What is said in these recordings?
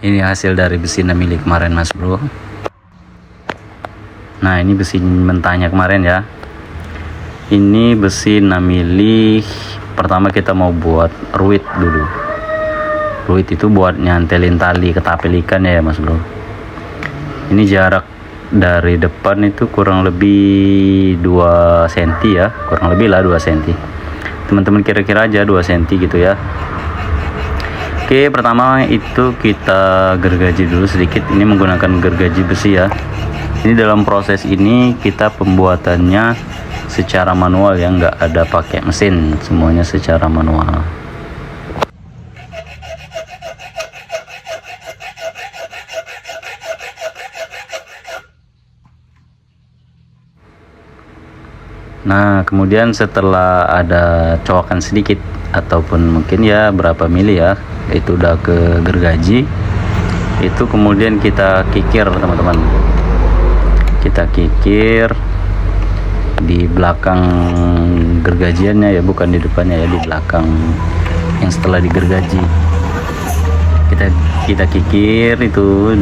Ini hasil dari besi namili kemarin mas bro. Nah ini besi mentahnya kemarin ya. Ini besi namili. Pertama kita mau buat ruit dulu. Ruit itu buat nyantelin tali ketapel ikan ya mas bro. Ini jarak dari depan itu kurang lebih 2 cm ya, kurang lebih lah 2 cm. Teman-teman kira-kira aja 2 cm gitu ya. Oke, pertama itu kita gergaji dulu sedikit. Ini menggunakan gergaji besi ya. Ini dalam proses ini kita pembuatannya secara manual ya, nggak ada pakai mesin, semuanya secara manual. Nah kemudian setelah ada cowakan sedikit ataupun mungkin ya berapa mili ya, itu udah ke gergaji, itu kemudian kita kikir teman-teman. Kita kikir di belakang gergajiannya ya, bukan di depannya ya, di belakang yang setelah digergaji. Kita kikir itu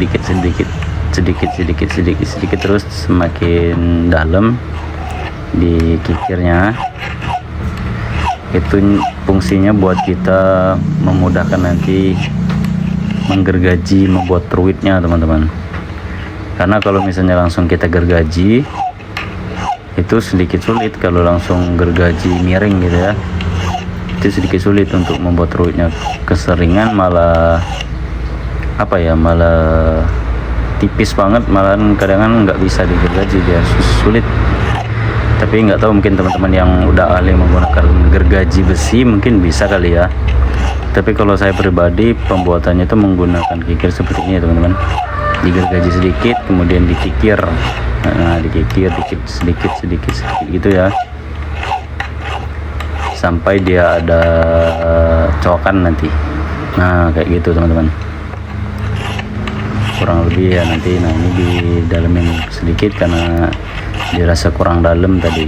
sedikit terus semakin dalam dikikirnya. Itu fungsinya buat kita memudahkan nanti menggergaji, membuat ruitnya teman-teman. Karena kalau misalnya langsung kita gergaji itu sedikit sulit, kalau langsung gergaji miring gitu ya, itu sedikit sulit untuk membuat ruitnya. Keseringan malah apa ya, malah tipis banget, malah kadang-kadang nggak bisa digergaji, dia sulit. Tapi nggak tahu, mungkin teman-teman yang udah ahli menggunakan gergaji besi mungkin bisa kali ya. Tapi kalau saya pribadi pembuatannya itu menggunakan kikir seperti ini ya teman-teman. Digergaji sedikit kemudian dikikir. Nah dikikir sedikit gitu ya, sampai dia ada cowakan nanti. Nah kayak gitu teman-teman, kurang lebih ya nanti. Nah ini didalemin sedikit karena dirasa kurang dalam tadi,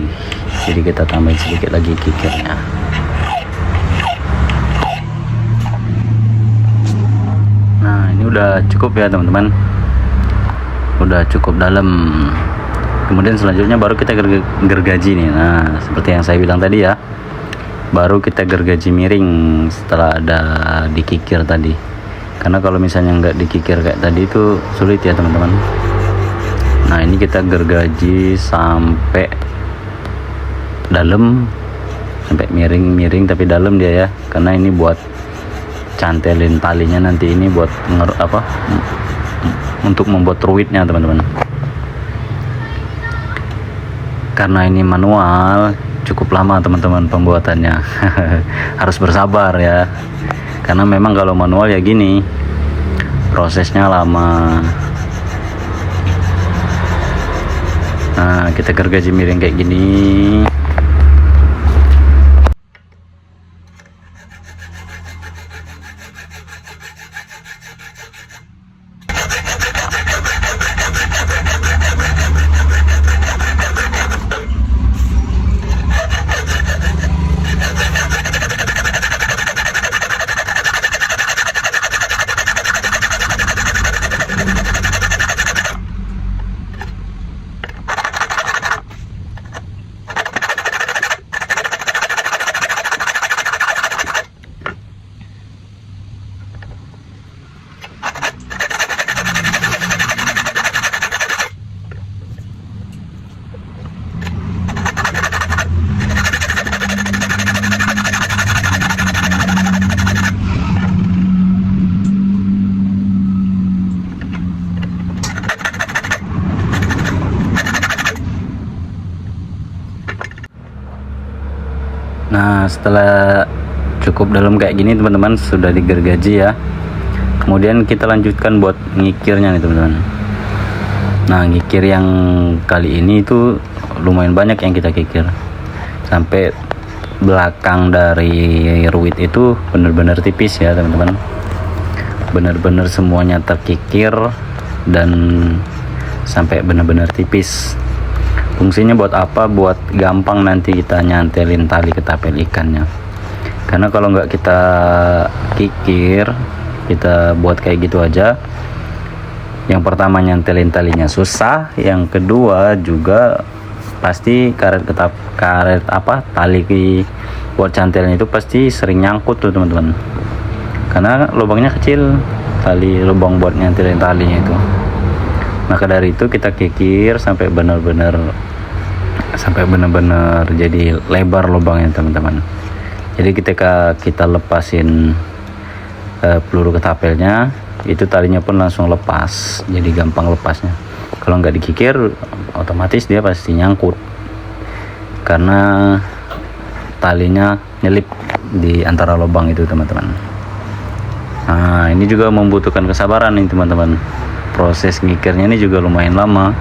jadi kita tambahin sedikit lagi kikirnya. Nah ini udah cukup ya teman-teman, udah cukup dalam. Kemudian selanjutnya baru kita gergaji nih. Nah seperti yang saya bilang tadi ya, baru kita gergaji miring setelah ada dikikir tadi. Karena kalau misalnya nggak dikikir kayak tadi itu sulit ya teman-teman. Nah ini kita gergaji sampai dalam, sampai miring tapi dalam dia ya, karena ini buat cantelin talinya nanti, ini buat untuk membuat ruitnya teman-teman. Karena ini manual cukup lama teman-teman pembuatannya. Harus bersabar ya, karena memang kalau manual ya gini prosesnya lama. Nah kita gergaji miring kayak gini. Nah setelah cukup dalam kayak gini teman-teman, sudah digergaji ya, kemudian kita lanjutkan buat ngikirnya nih teman-teman. Nah ngikir yang kali ini itu lumayan banyak yang kita kikir, sampai belakang dari ruit itu benar-benar tipis ya teman-teman, benar-benar semuanya terkikir dan sampai benar-benar tipis. Fungsinya buat apa? Buat gampang nanti kita nyantelin tali ketapel ikannya. Karena kalau nggak kita kikir kita buat kayak gitu aja. Yang pertama nyantelin talinya susah, yang kedua juga pasti tali buat cantelnya itu pasti sering nyangkut tuh teman-teman, karena lubangnya kecil, lubang buat nyantelin talinya itu. Maka dari itu kita kikir sampai benar-benar jadi lebar lubangnya teman-teman. Jadi ketika kita lepasin peluru ketapelnya, itu talinya pun langsung lepas, jadi gampang lepasnya. Kalau nggak dikikir otomatis dia pasti nyangkut karena talinya nyelip di antara lubang itu teman-teman. Nah, ini juga membutuhkan kesabaran nih teman-teman. Proses ngikirnya ini juga lumayan lama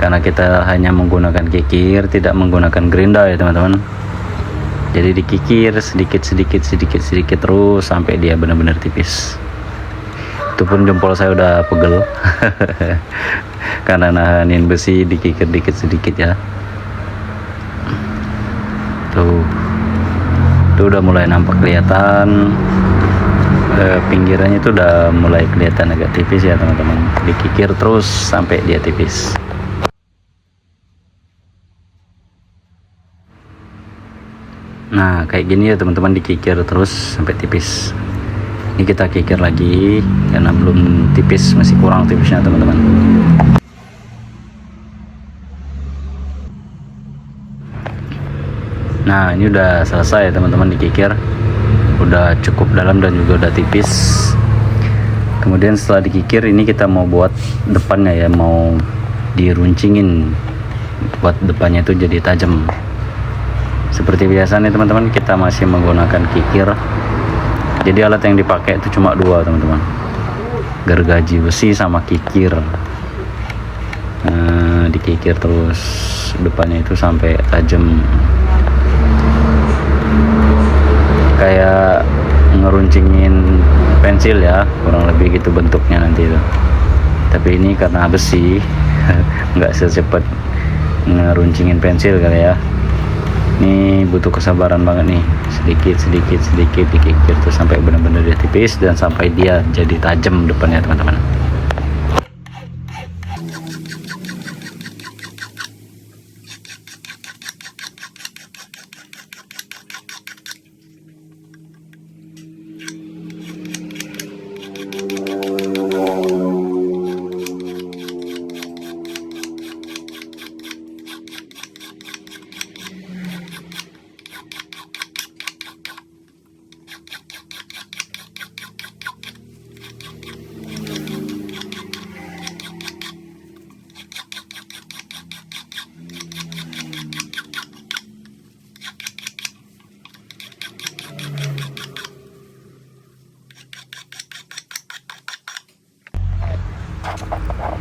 karena kita hanya menggunakan kikir, tidak menggunakan gerinda ya teman-teman. Jadi dikikir sedikit terus sampai dia benar-benar tipis. Itu pun jempol saya udah pegel karena nahanin besi dikikir sedikit ya. Tuh udah mulai nampak kelihatan, pinggirannya itu udah mulai kelihatan agak tipis ya teman-teman. Dikikir terus sampai dia tipis. Nah kayak gini ya teman-teman, dikikir terus sampai tipis. Ini kita kikir lagi karena belum tipis, masih kurang tipisnya teman-teman. Nah ini udah selesai teman-teman dikikir, udah cukup dalam dan juga udah tipis. Kemudian setelah dikikir ini kita mau buat depannya ya, mau diruncingin buat depannya itu jadi tajam. Seperti biasa nih teman-teman, kita masih menggunakan kikir. Jadi alat yang dipakai itu cuma dua teman-teman, gergaji besi sama kikir. Nah, dikikir terus depannya itu sampai tajam, kayak ngeruncingin pensil ya, kurang lebih gitu bentuknya nanti itu. Tapi ini karena besi nggak secepat ngeruncingin pensil kali ya. Ini butuh kesabaran banget nih, sedikit dikikir tuh sampai benar-benar dia tipis dan sampai dia jadi tajam depannya teman-teman.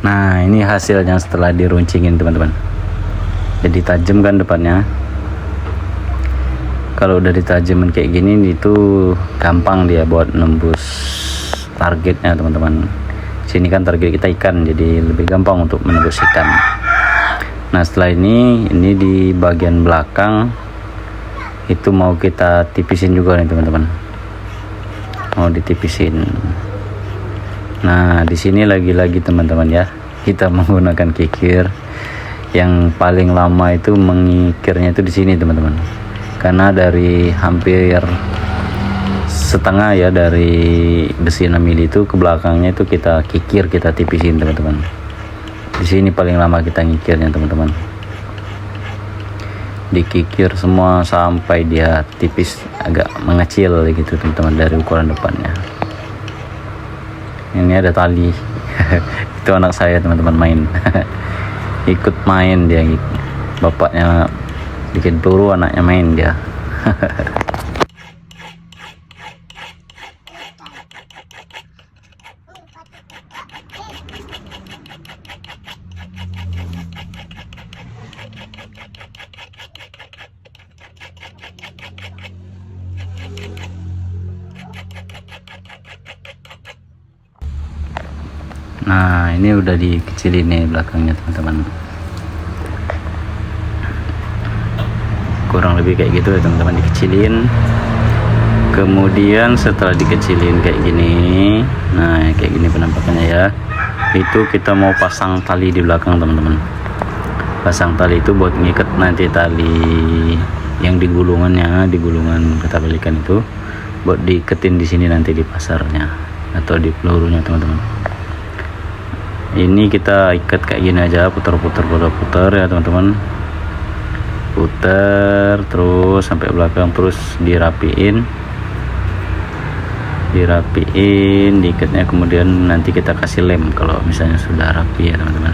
Nah ini hasilnya setelah diruncingin teman-teman, jadi tajam kan depannya. Kalau udah ditajamin kayak gini itu gampang dia buat nembus targetnya teman-teman. Sini kan target kita ikan, jadi lebih gampang untuk menembus ikan. Nah setelah ini di bagian belakang itu mau kita tipisin juga nih teman-teman, mau ditipisin. Nah di sini lagi-lagi teman-teman ya, kita menggunakan kikir. Yang paling lama itu mengikirnya itu di sini teman-teman, karena dari hampir setengah ya, dari besi 6 mili itu ke belakangnya itu kita kikir, kita tipisin teman-teman. Di sini paling lama kita ngikirnya teman-teman, dikikir semua sampai dia tipis, agak mengecil gitu teman-teman dari ukuran depannya. Ini ada tali itu anak saya teman-teman main ikut main dia, bapaknya bikin peluru, anaknya main dia. Nah ini udah dikecilin nih belakangnya teman-teman, kurang lebih kayak gitu ya teman-teman, dikecilin. Kemudian setelah dikecilin kayak gini, nah kayak gini penampakannya ya, itu kita mau pasang tali di belakang teman-teman. Pasang tali itu buat ngikat nanti tali yang di gulungannya, di gulungan ketapel ikan itu, buat diiketin di sini nanti di pasarnya atau di pelurunya teman-teman. Ini kita ikat kayak gini aja, putar-putar ya teman-teman, putar terus sampai belakang, terus dirapiin, diikatnya, kemudian nanti kita kasih lem kalau misalnya sudah rapi ya teman-teman.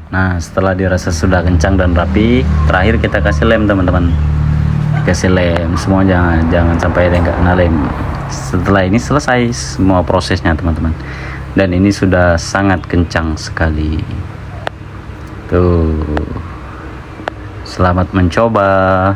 Nah, setelah dirasa sudah kencang dan rapi, terakhir kita kasih lem teman-teman. Kasih lem semua, jangan sampai ada yang nggak kena lem. Setelah ini selesai semua prosesnya teman-teman, dan ini sudah sangat kencang sekali tuh. Selamat mencoba.